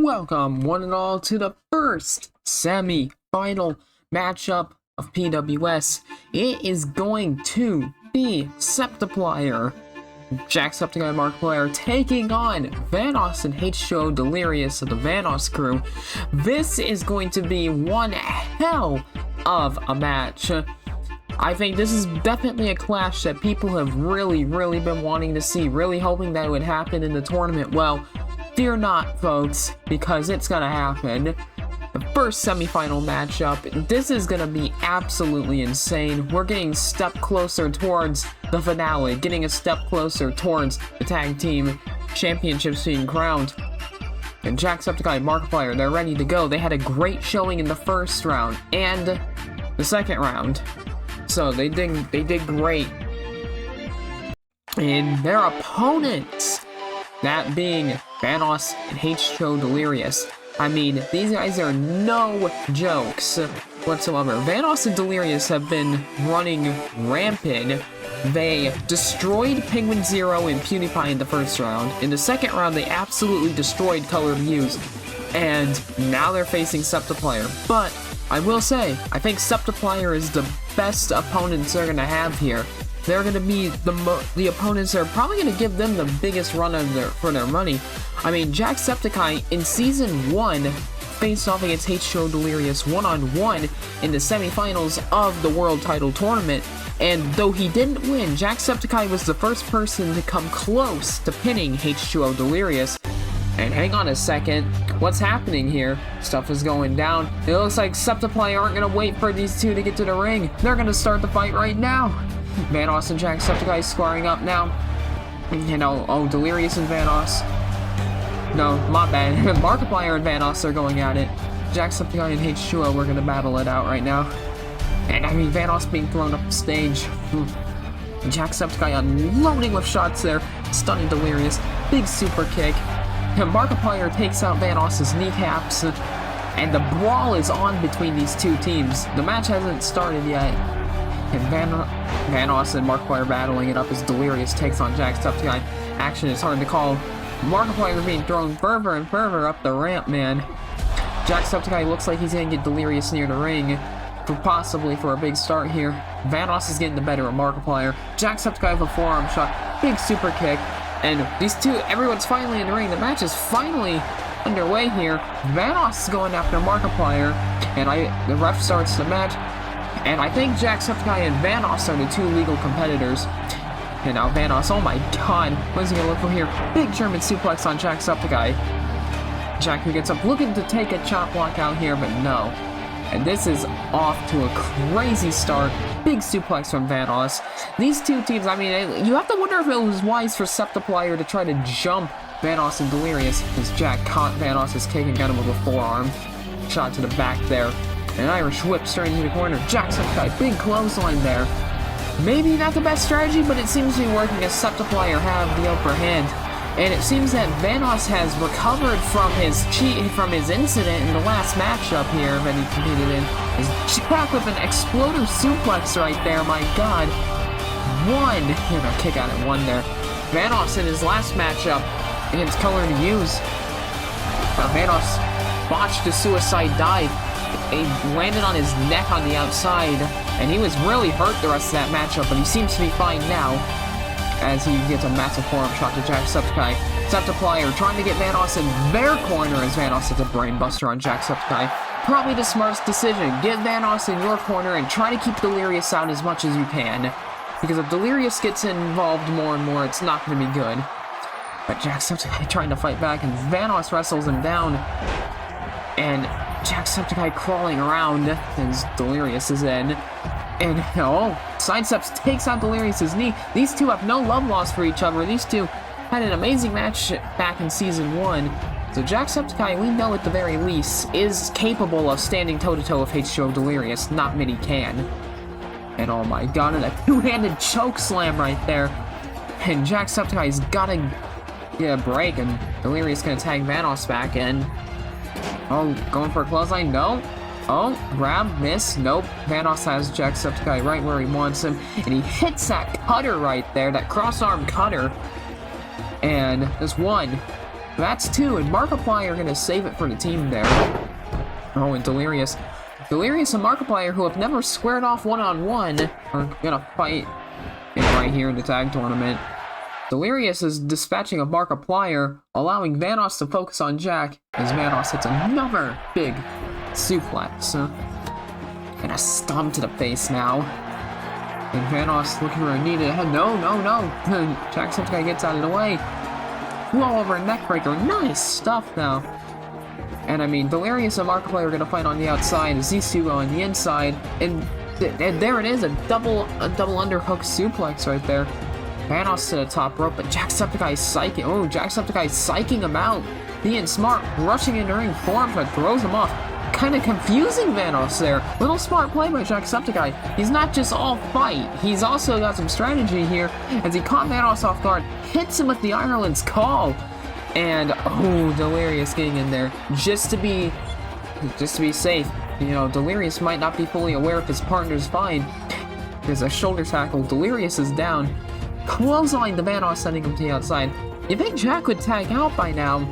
Welcome, one and all, to the first semi-final matchup of PWS. It is going to be Septiplier, Jacksepticeye Markiplier, taking on Vanoss and H20 Delirious of the Vanoss crew. This is going to be one hell of a match. I think this is definitely a clash that people have really been wanting to see, really hoping that it would happen in the tournament. Well, fear not, folks, because it's gonna happen. The first semifinal matchup, this is gonna be absolutely insane. We're getting a step closer towards the finale, getting a step closer towards the tag team championships being crowned. And Jacksepticeye and Markiplier, they're ready to go. They had a great showing in the first round and the second round, so they did great. And their opponents, that being Vanoss and H20 Delirious. I mean, these guys are no jokes whatsoever. Vanoss and Delirious have been running rampant. They destroyed Penguin Zero and PewDiePie in the first round. In the second round, they absolutely destroyed Colored Muse. And now they're facing Septiplier. But I will say, I think Septiplier is the best opponents they're going to have here. They're going to be the opponents that are probably going to give them the biggest run for their money. I mean, Jacksepticeye in Season 1 faced off against H20 Delirious one-on-one in the semifinals of the World Title Tournament. And though he didn't win, Jacksepticeye was the first person to come close to pinning H20 Delirious. And hang on a second, what's happening here? Stuff is going down. It looks like Septiplier aren't going to wait for these two to get to the ring. They're going to start the fight right now. Vanoss and Jacksepticeye squaring up now. You know, oh, Delirious and Vanoss. No, my bad. Markiplier and Vanoss are going at it. Jacksepticeye and H20 we're gonna battle it out right now. And I mean, Vanoss being thrown up the stage. Jacksepticeye unloading with shots there, stunning Delirious. Big super kick. And Markiplier takes out Vanoss's kneecaps. And the brawl is on between these two teams. The match hasn't started yet. And Vanoss and Markiplier battling it up as Delirious takes on Jacksepticeye. Action is hard to call. Markiplier being thrown further and further up the ramp, man. Jacksepticeye looks like he's gonna get Delirious near the ring, possibly for a big start here. Vanoss is getting the better of Markiplier. Jacksepticeye with a forearm shot, big super kick, and these two, everyone's finally in the ring. The match is finally underway here. Vanoss is going after Markiplier, and the ref starts the match. And I think Jacksepticeye and Vanoss are the two legal competitors. And now Vanoss, oh my god, what is he gonna look for here? Big German suplex on Jacksepticeye. Jack who gets up, looking to take a chop block out here, but no. And this is off to a crazy start. Big suplex from Vanoss. These two teams, I mean, you have to wonder if it was wise for Septiplier to try to jump Vanoss and Delirious, because Jack caught Vanoss's kick and got him with a forearm. Shot to the back there. An Irish whip straight into the corner. Jacksepticeye, big clothesline there. Maybe not the best strategy, but it seems to be working as Septiplier have the upper hand. And it seems that Vanoss has recovered from his incident in the last matchup here that he competed in. Is Jack with an explosive suplex right there, my god. One. You're gonna kick out at one there. Vanoss in his last matchup against Colored Muse. Vanoss botched a suicide dive. He landed on his neck on the outside, and he was really hurt the rest of that matchup, but he seems to be fine now, as he gets a massive forearm shot to Jacksepticeye. Septiplier trying to get Vanoss in their corner as Vanoss hits a brainbuster on Jacksepticeye. Probably the smartest decision. Get Vanoss in your corner and try to keep Delirious out as much as you can, because if Delirious gets involved more and more, it's not going to be good. But Jacksepticeye trying to fight back, and Vanoss wrestles him down, and Jacksepticeye crawling around as Delirious is in. And, sidesteps, takes out Delirious's knee. These two have no love lost for each other. These two had an amazing match back in Season 1. So Jacksepticeye, we know at the very least, is capable of standing toe-to-toe with H20 Delirious. Not many can. And oh my god, and a two-handed choke slam right there. And Jacksepticeye's gotta get a break, and Delirious gonna tag Vanoss back in. Oh, going for a clothesline? No. Oh, grab, miss, nope. Vanoss has Jacksepticeye right where he wants him, and he hits that cutter right there, that cross-arm cutter. And there's one, That's 2, and Markiplier are gonna save it for the team there. Oh, and Delirious. Delirious and Markiplier, who have never squared off one-on-one, are gonna fight right here in the tag tournament. Delirious is dispatching of Markiplier, allowing Vanoss to focus on Jack, as Vanoss hits another big suplex. And a stomp to the face now. And Vanoss looking for a knee to the head. No. Jacksepticeye gets out of the way. Blow over a neckbreaker. Nice stuff now. And I mean, Delirious and Markiplier are going to fight on the outside as these two go on the inside. And there it is, a double underhook suplex right there. Vanoss to the top rope, but Jacksepticeye psyching. Oh, Jacksepticeye psyching him out. Being smart, rushing into ring form, but throws him off. Kind of confusing Vanoss there. Little smart play by Jacksepticeye. He's not just all fight, he's also got some strategy here as he caught Vanoss off guard, hits him with the Ireland's call. And oh, Delirious getting in there just to be safe. You know, Delirious might not be fully aware if his partner's fine. There's a shoulder tackle. Delirious is down. Clothesline to Vanoss, sending him to the outside. You think Jack would tag out by now?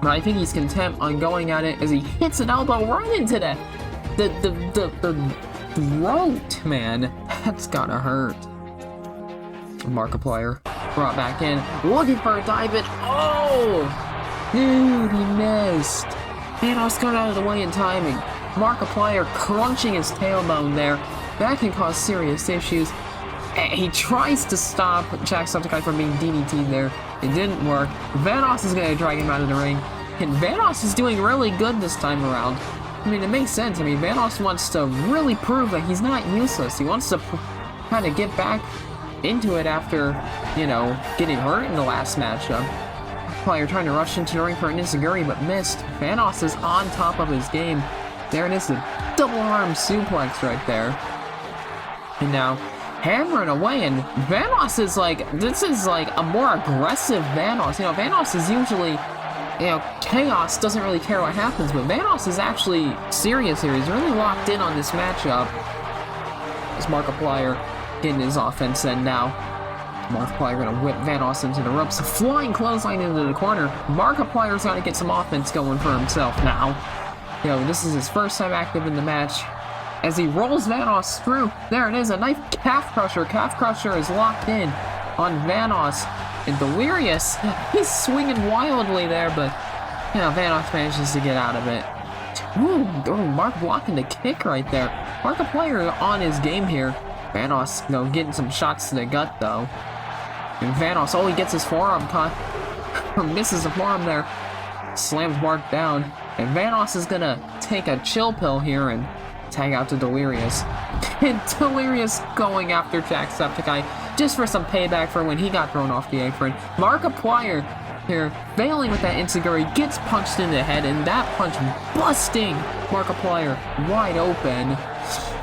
But I think he's content on going at it as he hits an elbow right into the throat, man. That's gotta hurt. Markiplier brought back in, looking for a dive in. Oh! Dude, he missed. Vanoss got out of the way in time, and Markiplier crunching his tailbone there. That can cause serious issues. He tries to stop Jacksepticeye from being DDT'd there. It didn't work. Vanoss is going to drag him out of the ring. And Vanoss is doing really good this time around. I mean, it makes sense. I mean, Vanoss wants to really prove that he's not useless. He wants to kind of get back into it after, you know, getting hurt in the last matchup. Player trying to rush into the ring for an enziguri, but missed. Vanoss is on top of his game. There it is, the double arm suplex right there. And now, hammering away, and Vanoss is like, this is like a more aggressive Vanoss. You know, Vanoss is usually, you know, chaos, doesn't really care what happens, but Vanoss is actually serious here. He's really locked in on this matchup. As Markiplier getting his offense in now. Markiplier gonna whip Vanoss into the ropes, a flying clothesline into the corner. Markiplier's gotta get some offense going for himself now. You know, this is his first time active in the match. As he rolls Vanoss through, there it is, a knife calf crusher. Calf crusher is locked in on Vanoss. And Delirious, he's swinging wildly there, but, you know, Vanoss manages to get out of it. Ooh, Mark blocking the kick right there. Markiplier on his game here. Vanoss, you know, getting some shots to the gut, though. And Vanoss, oh, he gets his forearm caught. Misses the forearm there. Slams Mark down. And Vanoss is gonna take a chill pill here and tag out to Delirious. And Delirious going after Jacksepticeye just for some payback for when he got thrown off the apron. Markiplier here, failing with that enziguri, gets punched in the head, and that punch busting Markiplier wide open.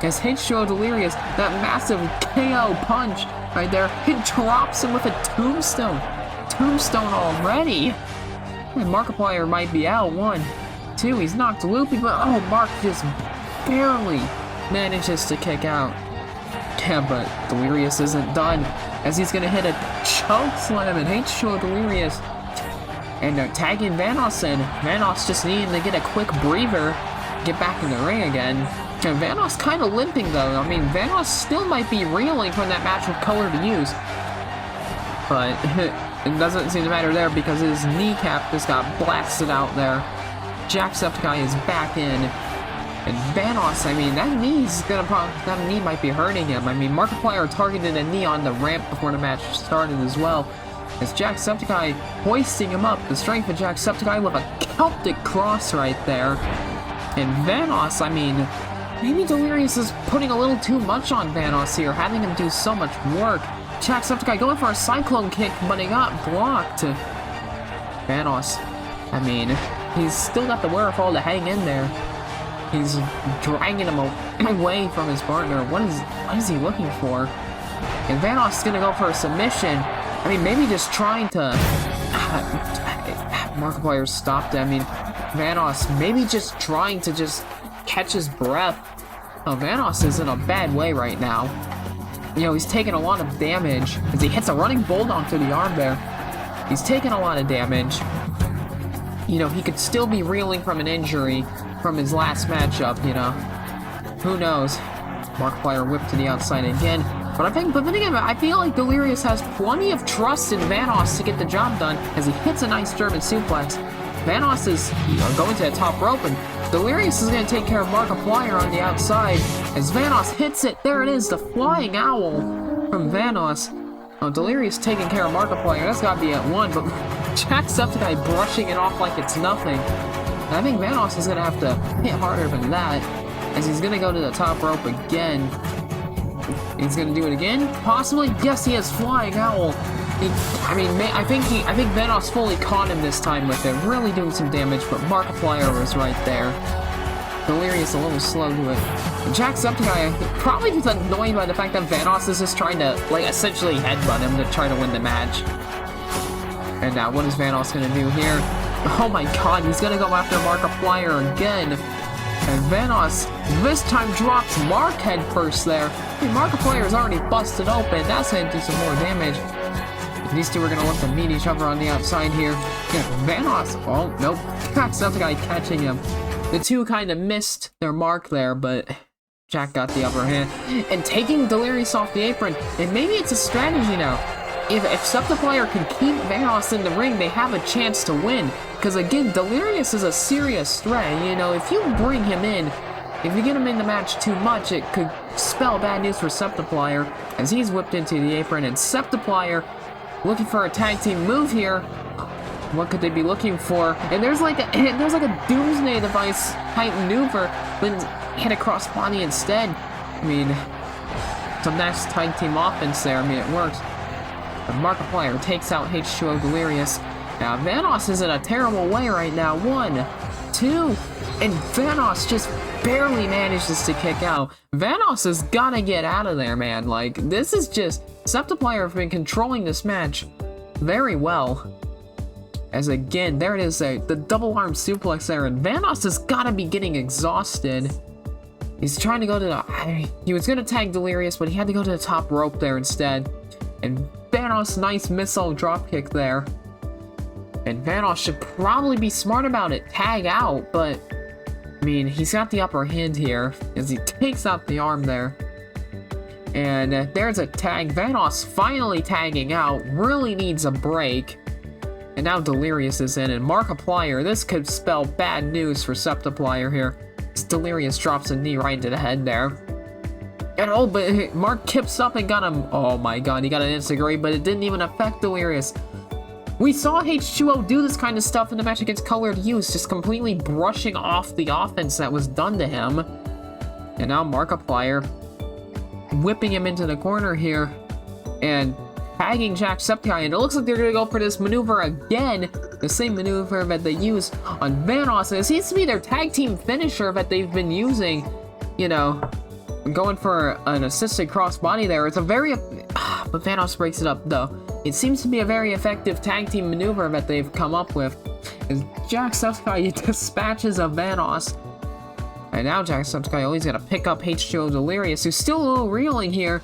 As H2O Delirious, that massive KO punch right there, it drops him with a tombstone. Tombstone already. And Markiplier might be out. 1, 2, he's knocked loopy, but oh, Mark just barely manages to kick out. Yeah, but Delirious isn't done, as he's gonna hit a choke slam and H2O Delirious. And they're tagging Vanoss in. Vanoss just needing to get a quick breather, get back in the ring again. And Vanoss kind of limping though. I mean, Vanoss still might be reeling from that match with color to use. But it doesn't seem to matter there because his kneecap just got blasted out there. Jacksepticeye is back in. And Vanoss, I mean, that knee might be hurting him. I mean, Markiplier targeted a knee on the ramp before the match started as well. As Jacksepticeye hoisting him up, the strength of Jacksepticeye with a Celtic cross right there. And Vanoss, I mean, maybe Delirious is putting a little too much on Vanoss here, having him do so much work. Jacksepticeye going for a cyclone kick, but he got blocked. Vanoss, I mean, he's still got the wherewithal to hang in there. He's dragging him away from his partner. What is he looking for? And Vanoss is gonna go for a submission. I mean, maybe just trying to... Markiplier stopped it. I mean, Vanoss maybe just trying to just catch his breath. Oh, Vanoss is in a bad way right now. You know, he's taking a lot of damage as he hits a running bulldog through the arm there. He's taking a lot of damage. you know, he could still be reeling from an injury from his last matchup, you know. Who knows? Markiplier whipped to the outside again. But then again, I feel like Delirious has plenty of trust in Vanoss to get the job done as he hits a nice German suplex. Vanoss is going to the top rope, and Delirious is going to take care of Markiplier on the outside as Vanoss hits it. There it is, the flying owl from Vanoss. Oh, Delirious taking care of Markiplier. That's got to be at 1, but Jacksepticeye brushing it off like it's nothing. And I think Vanoss is going to have to hit harder than that as he's going to go to the top rope again. He's going to do it again? Possibly? Yes, he has flying owl. I think Vanoss fully caught him this time with it, really doing some damage, but Markiplier was right there. Delirious a little slow to it. Jacksepticeye probably just annoyed by the fact that Vanoss is just trying to, like, essentially headbutt him to try to win the match. And now, what is Vanoss gonna do here? Oh my god, he's gonna go after Markiplier again. And Vanoss, this time drops Mark head first there. Hey, Markiplier is already busted open. That's gonna do some more damage. These two are gonna look to meet each other on the outside here. Yeah, Vanoss, oh, nope. Jacksepticeye catching him. The two kind of missed their mark there, but Jack got the upper hand. And taking Delirious off the apron, and maybe it's a strategy now. If Septiplier can keep Vanoss in the ring, they have a chance to win. Because again, Delirious is a serious threat. You know, if you bring him in, if you get him in the match too much, it could spell bad news for Septiplier as he's whipped into the apron. And Septiplier looking for a tag team move here. What could they be looking for? And there's like a doomsday device type maneuver, but hit a crossbody instead. I mean, some nice tag team offense there. I mean, it works. But Markiplier takes out H2O Delirious. Now Vanoss is in a terrible way right now. 1, 2, and Vanoss just barely manages to kick out. Vanoss has gotta get out of there, man. Like, this is just Septiplier have been controlling this match very well. As again, there it is, the double arm suplex there, and Vanoss has gotta be getting exhausted. He's trying to go to the... He was gonna tag Delirious, but he had to go to the top rope there instead. And Vanoss, nice missile dropkick there. And Vanoss should probably be smart about it, tag out, but... I mean, he's got the upper hand here, as he takes out the arm there. And there's a tag. Vanoss finally tagging out, really needs a break. And now Delirious is in, and Markiplier, this could spell bad news for Septiplier here. This Delirious drops a knee right into the head there. And oh, but Mark kips up and got him. Oh my god, he got an Instagram, but it didn't even affect Delirious. We saw H2O do this kind of stuff in the match against Colored Youth, just completely brushing off the offense that was done to him. And now Markiplier whipping him into the corner here and tagging Jacksepticeye, and it looks like they're going to go for this maneuver again, the same maneuver that they used on Vanoss, and it seems to be their tag team finisher that they've been using, you know, going for an assisted crossbody there. It's a very, but Vanoss breaks it up though. It seems to be a very effective tag team maneuver that they've come up with, as Jacksepticeye dispatches of Vanoss. And now Jacksepticeye always got to pick up H2O Delirious, who's still a little reeling here.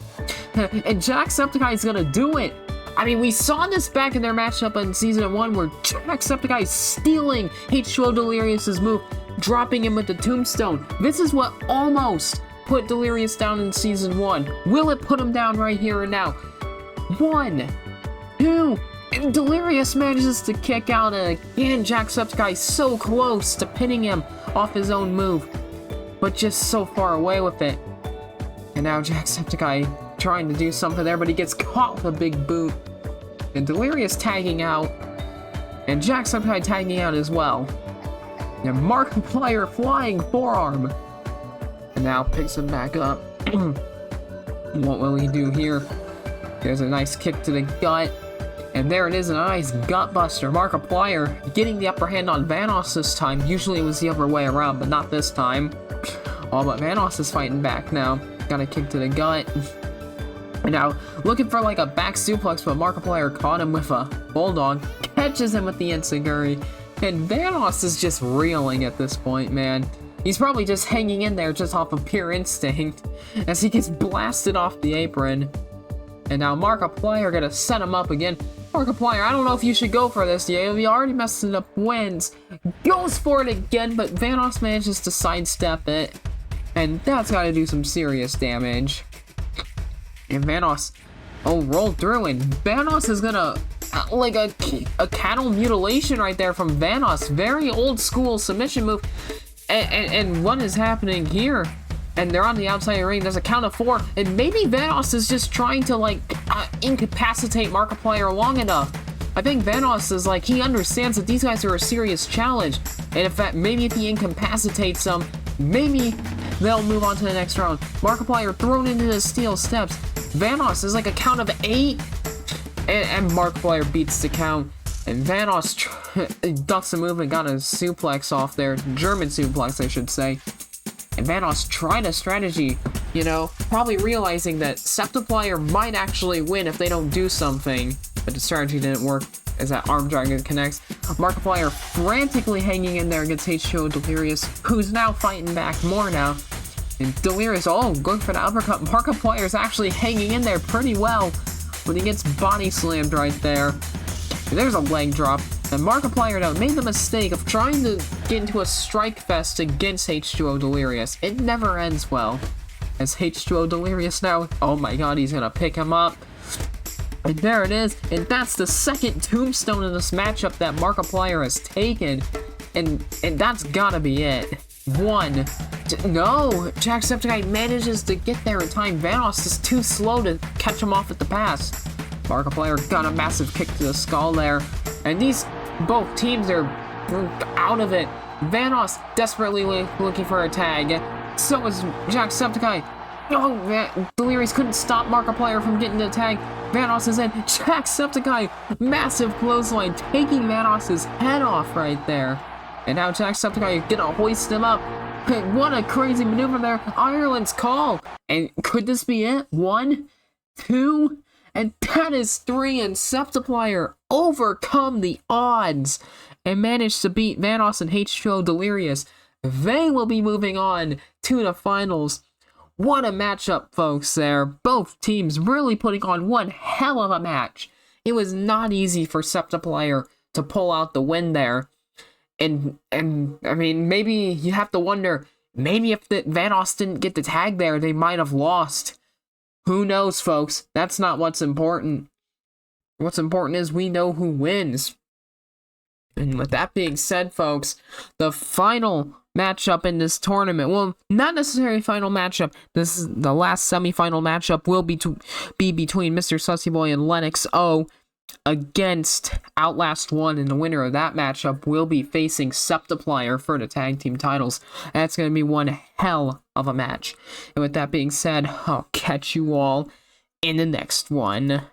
And Jacksepticeye is going to do it. I mean, we saw this back in their matchup in Season 1 where Jacksepticeye is stealing H2O Delirious's move, dropping him with the tombstone. This is what almost put Delirious down in Season 1. Will it put him down right here and now? 1, 2, and Delirious manages to kick out, and again, Jacksepticeye so close to pinning him off his own move, but just so far away with it. And now Jacksepticeye trying to do something there, but he gets caught with a big boot. And Delirious tagging out, and Jacksepticeye tagging out as well. And Markiplier flying forearm. And now picks him back up. What will he do here? There's a nice kick to the gut. And there it is, a nice gut buster. Markiplier getting the upper hand on Vanoss this time. Usually it was the other way around, but not this time. Oh, but Vanoss is fighting back now. Got a kick to the gut. And now looking for like a back suplex, but Markiplier caught him with a bulldog. Catches him with the enziguri. And Vanoss is just reeling at this point, man. He's probably just hanging in there just off of pure instinct as he gets blasted off the apron. And now Markiplier gonna set him up again. Markiplier, I don't know if you should go for this. Yeah, we already messed it up. Wins. Goes for it again, but Vanoss manages to sidestep it. And that's gotta do some serious damage. And Vanoss, rolled through, and Vanoss is gonna, like a cattle mutilation right there from Vanoss. Very old school submission move. And what is happening here? And they're on the outside of the ring. There's a count of 4, and maybe Vanoss is just trying to, like, incapacitate Markiplier long enough. I think Vanoss is like, he understands that these guys are a serious challenge, and in fact, maybe if he incapacitates them, maybe they'll move on to the next round. Markiplier thrown into the steel steps. Vanoss is like a count of 8, and Markiplier beats the count. And Vanoss ducks a move and got a suplex off there. German suplex, I should say. And Vanoss tried a strategy, you know, probably realizing that Septiplier might actually win if they don't do something. But the strategy didn't work as that arm dragon connects. Markiplier frantically hanging in there against H2O Delirious, who's now fighting back more now. And Delirious, going for the uppercut. Markiplier's actually hanging in there pretty well when he gets body slammed right there. And there's a leg drop. And Markiplier now made the mistake of trying to get into a strike fest against H2O Delirious. It never ends well. As H2O Delirious now, oh my god, he's gonna pick him up. And there it is. And that's the second tombstone in this matchup that Markiplier has taken. And that's gotta be it. 1. No! Jacksepticeye manages to get there in time. Vanoss is too slow to catch him off at the pass. Markiplier got a massive kick to the skull there. And both teams are out of it. Vanoss desperately looking for a tag. So is Jacksepticeye. Oh, Delirious couldn't stop Markiplier from getting the tag. Vanoss is in. Jacksepticeye, massive clothesline, taking Vanoss's head off right there. And now Jacksepticeye gonna hoist him up. What a crazy maneuver there. Ireland's call. And could this be it? 1, 2... And that is 3, and Septiplier overcome the odds and managed to beat Vanoss and H2O Delirious. They will be moving on to the finals. What a matchup, folks, there. Both teams really putting on one hell of a match. It was not easy for Septiplier to pull out the win there. And I mean, maybe you have to wonder, maybe if Vanoss didn't get the tag there, they might have lost. Who knows, folks? That's not what's important. What's important is we know who wins. And with that being said, folks, the final matchup in this tournament, well, not necessarily final matchup, this is the last semi-final matchup, will be between Mr. Sussy Boy and Lennox O against Outlast 1, and the winner of that matchup will be facing Septiplier for the tag team titles. That's going to be one hell of a match. And with that being said, I'll catch you all in the next one.